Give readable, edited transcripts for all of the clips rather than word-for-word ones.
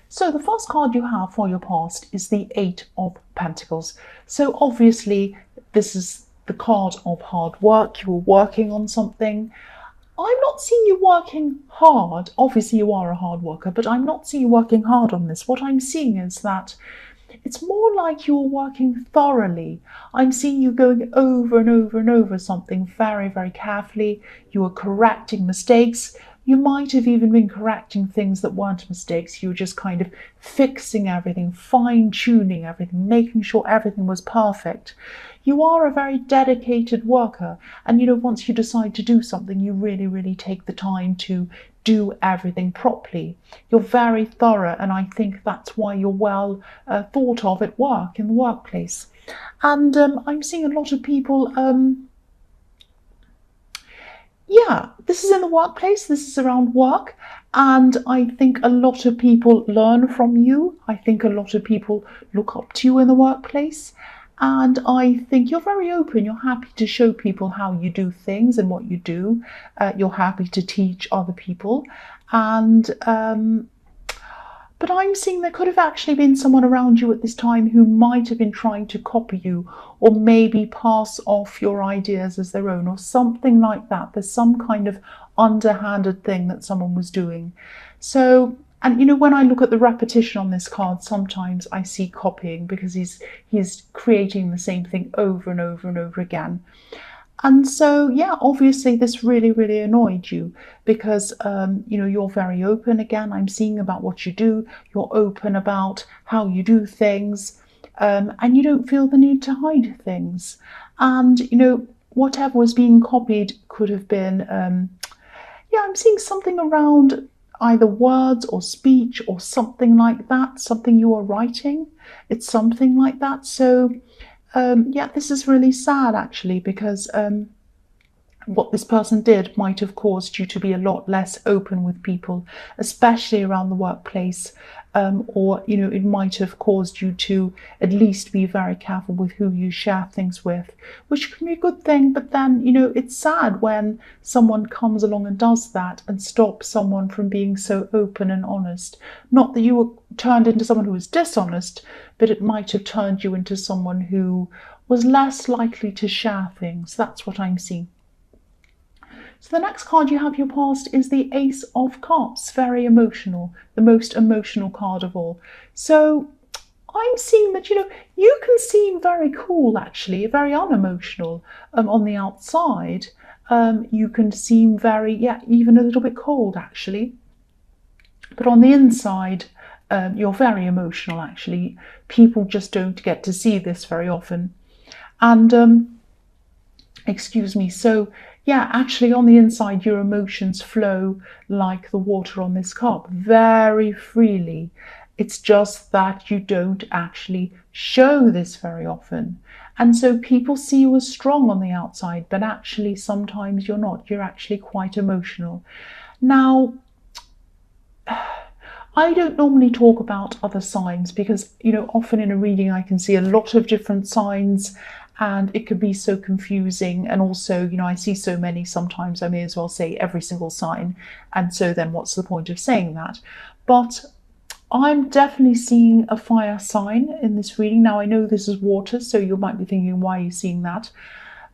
So the first card you have for your past is the Eight of Pentacles. So obviously this is the card of hard work. You were working on something. I'm not seeing you working hard. Obviously you are a hard worker, but I'm not seeing you working hard on this. What I'm seeing is that it's more like you're working thoroughly. I'm seeing you going over and over and over something very, very carefully. You are correcting mistakes. You might have even been correcting things that weren't mistakes. You were just kind of fixing everything, fine-tuning everything, making sure everything was perfect. You are a very dedicated worker. And, once you decide to do something, you really, really take the time to do everything properly. You're very thorough, and I think that's why you're well thought of at work, in the workplace. And I'm seeing a lot of people, this is in the workplace, this is around work, and I think a lot of people learn from you. I think a lot of people look up to you in the workplace. And I think you're very open. You're happy to show people how you do things and what you do. You're happy to teach other people. And but I'm seeing there could have actually been someone around you at this time who might have been trying to copy you, or maybe pass off your ideas as their own, or something like that. There's some kind of underhanded thing that someone was doing. So, and when I look at the repetition on this card, sometimes I see copying, because he's creating the same thing over and over and over again. And so, obviously this really, really annoyed you, because, you're very open again. I'm seeing about what you do. You're open about how you do things, and you don't feel the need to hide things. And, whatever was being copied could have been, I'm seeing something around either words or speech or something like that, something you are writing. It's something like that. So, this is really sad, actually, because what this person did might have caused you to be a lot less open with people, especially around the workplace, or it might have caused you to at least be very careful with who you share things with, which can be a good thing. But then, it's sad when someone comes along and does that and stops someone from being so open and honest. Not that you were turned into someone who was dishonest, but it might have turned you into someone who was less likely to share things. That's what I'm seeing. So the next card you have your past is the Ace of Cups. Very emotional, the most emotional card of all. So I'm seeing that, you can seem very cool, actually, very unemotional on the outside. You can seem very, even a little bit cold, actually. But on the inside, you're very emotional, actually. People just don't get to see this very often. And, so actually on the inside, your emotions flow like the water on this cup, very freely. It's just that you don't actually show this very often. And so people see you as strong on the outside, but actually sometimes you're not. You're actually quite emotional. Now, I don't normally talk about other signs because, often in a reading I can see a lot of different signs, and it could be so confusing. And also, I see so many, sometimes I may as well say every single sign. And so then what's the point of saying that? But I'm definitely seeing a fire sign in this reading. Now, I know this is water, so you might be thinking, why are you seeing that?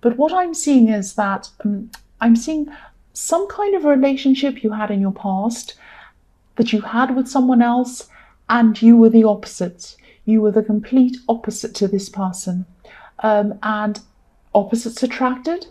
But what I'm seeing is that I'm seeing some kind of relationship you had in your past that you had with someone else, and you were the opposite. You were the complete opposite to this person. And opposites attracted,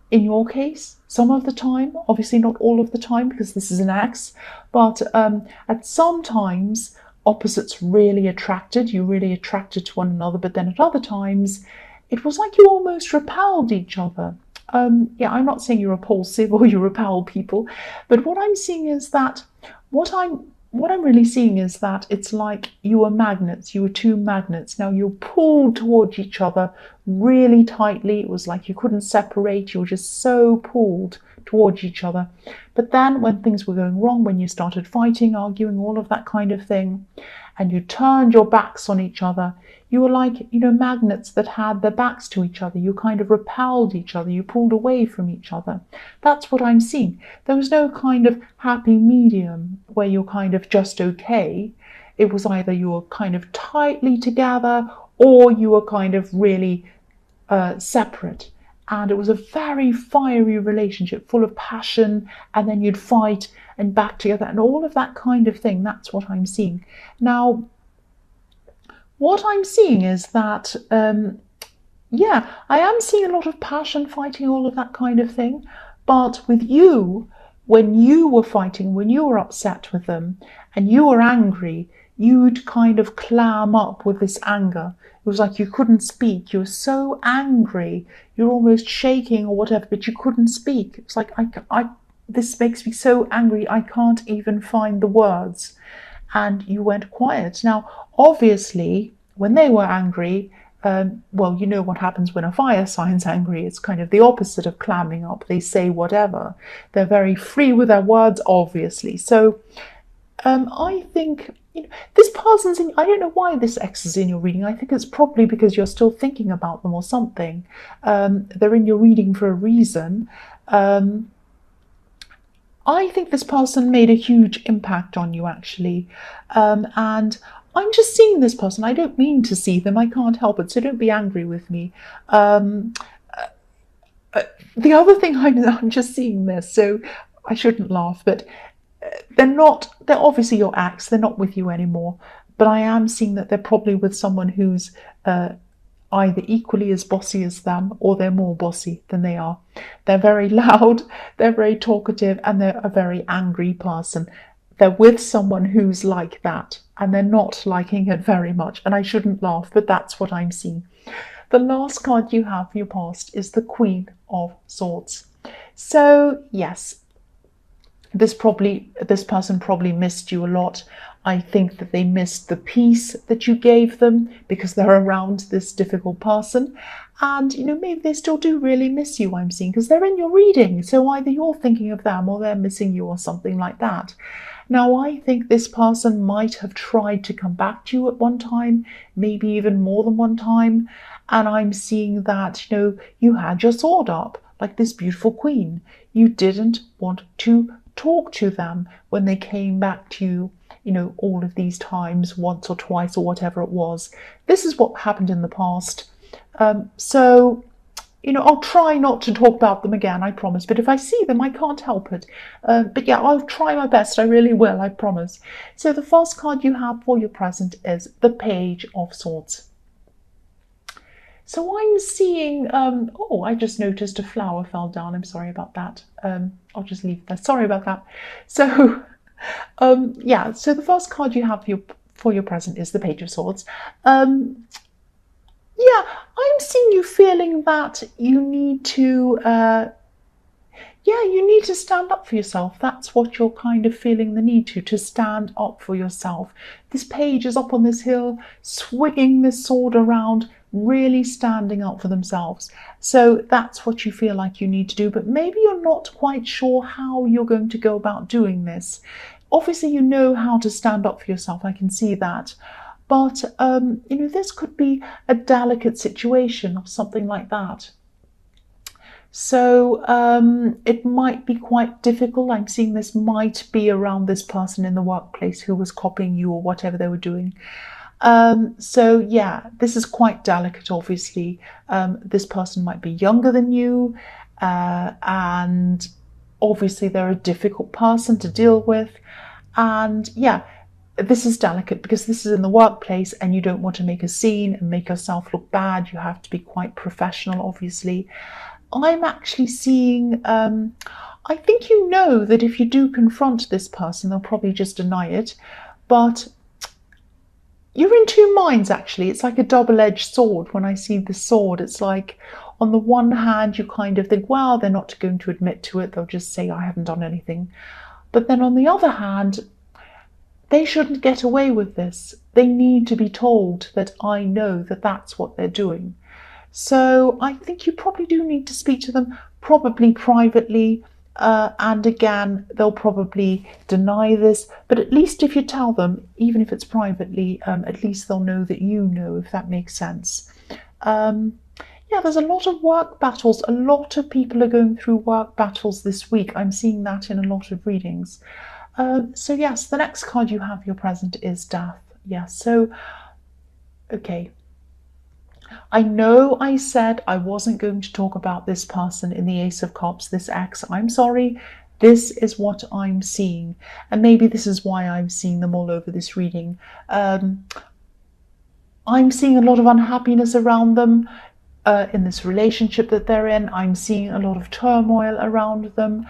in your case, some of the time, obviously not all of the time because this is an ex, but at some times opposites really attracted, you really attracted to one another, but then at other times it was like you almost repelled each other. I'm not saying you're repulsive or you repel people, but what I'm seeing is that what I'm really seeing is that it's like you were magnets. You were two magnets. Now you're pulled towards each other really tightly. It was like you couldn't separate. You were just so pulled towards each other. But then when things were going wrong, when you started fighting, arguing, all of that kind of thing, and you turned your backs on each other, you were like, magnets that had their backs to each other. You kind of repelled each other. You pulled away from each other. That's what I'm seeing. There was no kind of happy medium where you're kind of just okay. It was either you were kind of tightly together or you were kind of really separate. And it was a very fiery relationship, full of passion, and then you'd fight and back together and all of that kind of thing. That's what I'm seeing. Now, what I'm seeing is that, I am seeing a lot of passion, fighting, all of that kind of thing. But with you, when you were fighting, when you were upset with them and you were angry, you'd kind of clam up with this anger. It was like you couldn't speak. You were so angry. You're almost shaking or whatever, but you couldn't speak. It's like, this makes me so angry, I can't even find the words. And you went quiet. Now, obviously, when they were angry, well, you know what happens when a fire sign's angry. It's kind of the opposite of clamming up. They say whatever. They're very free with their words, obviously. So I think, this person's in, I don't know why this X is in your reading. I think it's probably because you're still thinking about them or something. They're in your reading for a reason. I think this person made a huge impact on you, actually. And I'm just seeing this person. I don't mean to see them. I can't help it. So don't be angry with me. The other thing, I'm just seeing this, so I shouldn't laugh, but they're obviously your ex. They're not with you anymore. But I am seeing that they're probably with someone who's either equally as bossy as them or they're more bossy than they are. They're very loud, they're very talkative, and they're a very angry person. They're with someone who's like that, and they're not liking it very much. And I shouldn't laugh, but that's what I'm seeing. The last card you have for your past is the Queen of Swords. So yes, this person probably missed you a lot. I think that they missed the peace that you gave them because they're around this difficult person. And, maybe they still do really miss you, I'm seeing, because they're in your reading. So either you're thinking of them or they're missing you or something like that. Now, I think this person might have tried to come back to you at one time, maybe even more than one time. And I'm seeing that, you had your sword up like this beautiful queen. You didn't want to talk to them when they came back to you, all of these times, once or twice or whatever it was. This is what happened in the past. So, I'll try not to talk about them again, I promise. But if I see them, I can't help it. But yeah, I'll try my best. I really will, I promise. So the first card you have for your present is the Page of Swords. So I'm seeing, I just noticed a flower fell down. I'm sorry about that. I'll just leave that. Sorry about that. So, so the first card you have for your present is the Page of Swords. I'm seeing you feeling that you need to, you need to stand up for yourself. That's what you're kind of feeling the need to stand up for yourself. This page is up on this hill, swinging this sword around, really standing up for themselves. So that's what you feel like you need to do, but maybe you're not quite sure how you're going to go about doing this. Obviously, you know how to stand up for yourself. I can see that. But, this could be a delicate situation or something like that. So it might be quite difficult. I'm seeing this might be around this person in the workplace who was copying you or whatever they were doing. This is quite delicate, obviously. This person might be younger than you, and obviously they're a difficult person to deal with. And this is delicate because this is in the workplace and you don't want to make a scene and make yourself look bad. You have to be quite professional, obviously. I'm actually seeing, I think that if you do confront this person, they'll probably just deny it. But you're in two minds, actually. It's like a double-edged sword. When I see the sword, it's like, on the one hand, you kind of think, well, they're not going to admit to it. They'll just say, I haven't done anything. But then on the other hand, they shouldn't get away with this. They need to be told that I know that that's what they're doing. So I think you probably do need to speak to them, probably privately, And again, they'll probably deny this, but at least if you tell them, even if it's privately, at least they'll know that you know, if that makes sense. Yeah, there's a lot of work battles. A lot of people are going through work battles this week. I'm seeing that in a lot of readings. So yes, the next card you have, your present, is Death. Yes, so, okay. I know I said I wasn't going to talk about this person in the Ace of Cups, this ex. I'm sorry. This is what I'm seeing. And maybe this is why I'm seeing them all over this reading. I'm seeing a lot of unhappiness around them in this relationship that they're in. I'm seeing a lot of turmoil around them.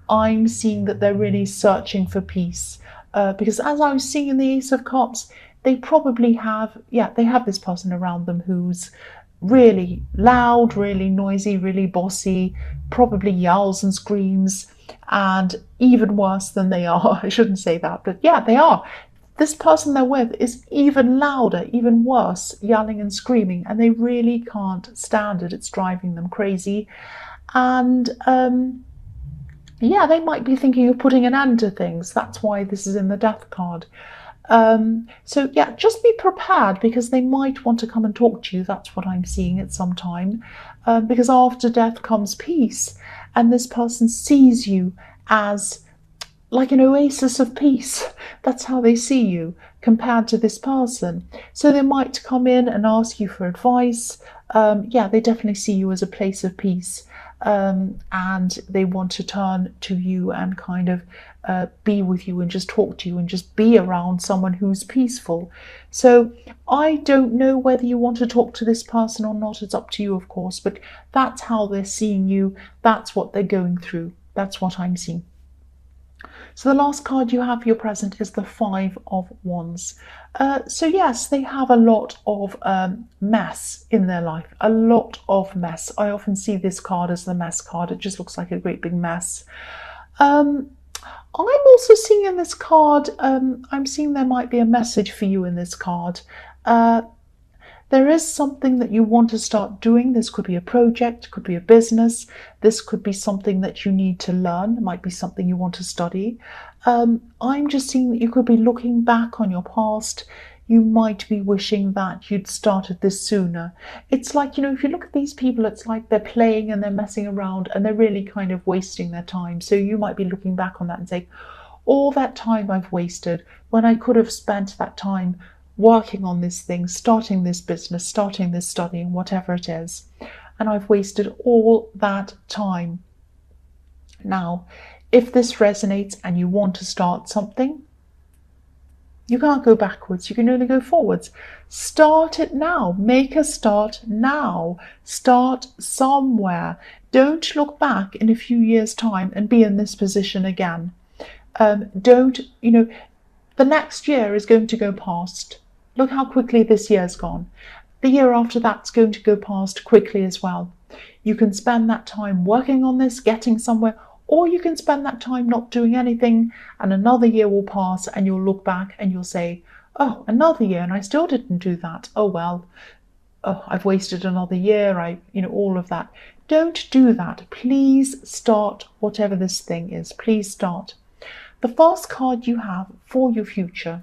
I'm seeing that they're really searching for peace. Because as I was seeing in the Ace of Cups, they probably have, they have this person around them who's really loud, really noisy, really bossy, probably yells and screams, and even worse than they are. I shouldn't say that, but yeah, they are. This person they're with is even louder, even worse, yelling and screaming, and they really can't stand it. It's driving them crazy. And yeah, they might be thinking of putting an end to things. That's why this is in the Death card. So yeah, just be prepared, because they might want to come and talk to you. That's what I'm seeing at some time, because after death comes peace, and this person sees you as like an oasis of peace. That's how they see you compared to this person. So they might come in and ask you for advice. Yeah, they definitely see you as a place of peace, and they want to turn to you and kind of be with you and just talk to you and just be around someone who's peaceful. So I don't know whether you want to talk to this person or not. It's up to you, of course, but that's how they're seeing you. That's what they're going through. That's what I'm seeing. So the last card you have for your present is the Five of Wands. So yes, they have a lot of mess in their life, a lot of mess. I often see this card as the mess card. It just looks like a great big mess. I'm also seeing in this card, I'm seeing there might be a message for you in this card. There is something that you want to start doing. This could be a project, could be a business. This could be something that you need to learn. It might be something you want to study. I'm just seeing that you could be looking back on your past. You might be wishing that you'd started this sooner. It's like, if you look at these people, it's like they're playing and they're messing around and they're really kind of wasting their time. So you might be looking back on that and saying, all that time I've wasted when I could have spent that time working on this thing, starting this business, starting this studying, whatever it is. And I've wasted all that time. Now, if this resonates and you want to start something, you can't go backwards. You can only go forwards. Start it now. Make a start now. Start somewhere. Don't look back in a few years' time and be in this position again. The next year is going to go past. Look how quickly this year's gone. The year after that's going to go past quickly as well. You can spend that time working on this, getting somewhere, or you can spend that time not doing anything, and another year will pass and you'll look back and you'll say, oh, another year and I still didn't do that. Oh, well, I've wasted another year. All of that. Don't do that. Please start whatever this thing is. Please start. The first card you have for your future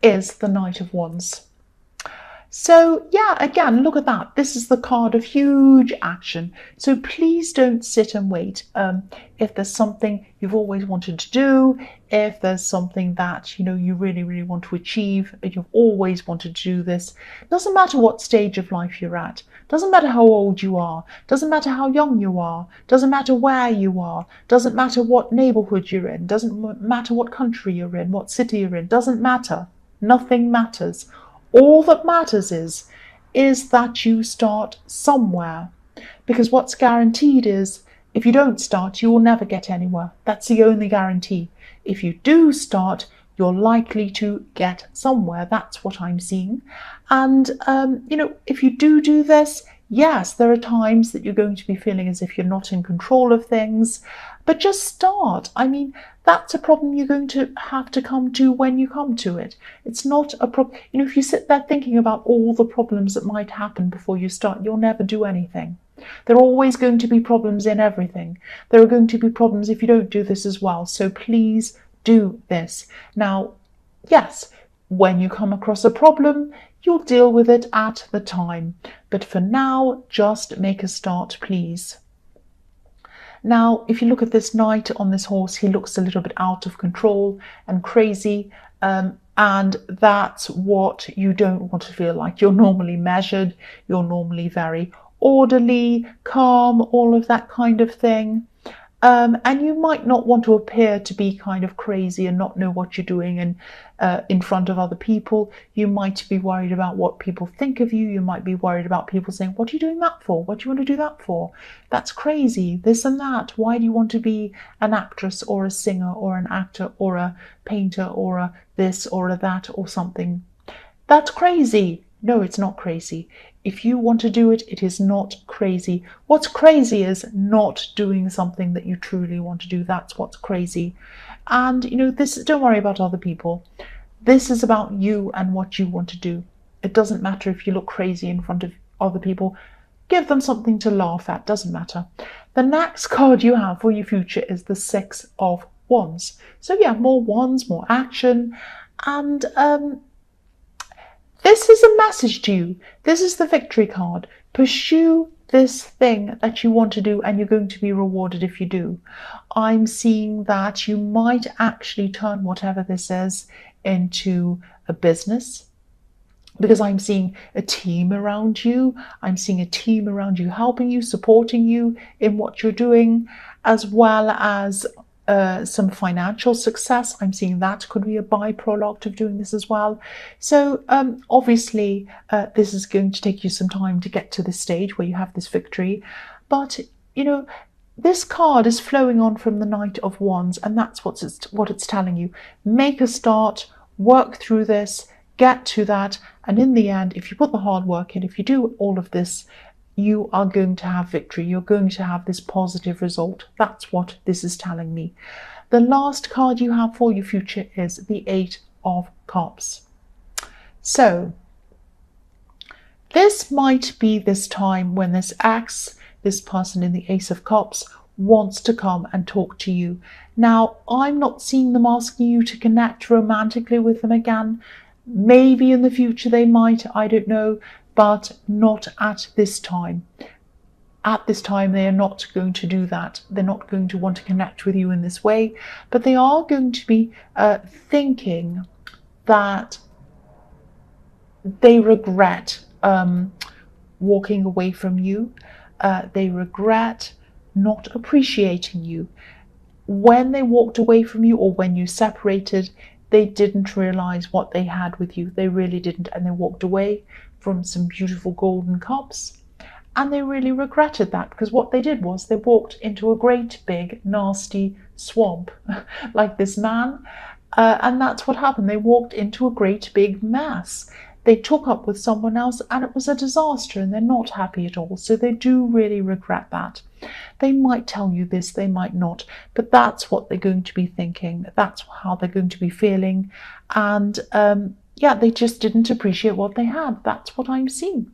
is the Knight of Wands. So yeah, again, look at that. This is the card of huge action. So please don't sit and wait. If there's something you've always wanted to do, if there's something that you really, really want to achieve, and you've always wanted to do this, doesn't matter what stage of life you're at, doesn't matter how old you are, doesn't matter how young you are, doesn't matter where you are, doesn't matter what neighborhood you're in, doesn't matter what country you're in, what city you're in, doesn't matter. Nothing matters. All that matters is that you start somewhere, because what's guaranteed is if you don't start, you will never get anywhere. That's the only guarantee. If you do start, you're likely to get somewhere. That's what I'm seeing. And, if you do this, yes, there are times that you're going to be feeling as if you're not in control of things, but just start. That's a problem you're going to have to come to when you come to it. It's not a problem. If you sit there thinking about all the problems that might happen before you start, you'll never do anything. There are always going to be problems in everything. There are going to be problems if you don't do this as well. So please do this. Now, yes, when you come across a problem, you'll deal with it at the time. But for now, just make a start, please. Now, if you look at this knight on this horse, he looks a little bit out of control and crazy. And that's what you don't want to feel like. You're normally measured. You're normally very orderly, calm, all of that kind of thing. And you might not want to appear to be kind of crazy and not know what you're doing and in front of other people. You might be worried about what people think of you. You might be worried about people saying, what are you doing that for? What do you want to do that for? That's crazy, this and that. Why do you want to be an actress or a singer or an actor or a painter or a this or a that or something? That's crazy. No, it's not crazy. If you want to do it, it is not crazy. What's crazy is not doing something that you truly want to do. That's what's crazy. And, don't worry about other people. This is about you and what you want to do. It doesn't matter if you look crazy in front of other people. Give them something to laugh at. Doesn't matter. The next card you have for your future is the Six of Wands. So yeah, more wands, more action. And this is a message to you. This is the victory card. Pursue this thing that you want to do and you're going to be rewarded if you do. I'm seeing that you might actually turn whatever this is into a business, because I'm seeing a team around you. I'm seeing a team around you helping you, supporting you in what you're doing, as well as some financial success. I'm seeing that could be a byproduct of doing this as well. So obviously this is going to take you some time to get to this stage where you have this victory. But, this card is flowing on from the Knight of Wands, and that's what it's telling you. Make a start, work through this, get to that. And in the end, if you put the hard work in, if you do all of this, you are going to have victory. You're going to have this positive result. That's what this is telling me. The last card you have for your future is the Eight of Cups. So this might be this time when this person in the Ace of Cups wants to come and talk to you. Now, I'm not seeing them asking you to connect romantically with them again. Maybe in the future they might, I don't know. But not at this time. At this time, they are not going to do that. They're not going to want to connect with you in this way, but they are going to be thinking that they regret walking away from you. They regret not appreciating you. When they walked away from you or when you separated, they didn't realize what they had with you. They really didn't, and they walked away from some beautiful golden cups, and they really regretted that, because what they did was they walked into a great big nasty swamp like this man, and that's what happened. They walked into a great big mess. They took up with someone else and it was a disaster, and they're not happy at all. So they do really regret that. They might tell you this, they might not, but that's what they're going to be thinking. That's how they're going to be feeling. And yeah, they just didn't appreciate what they had. That's what I'm seeing.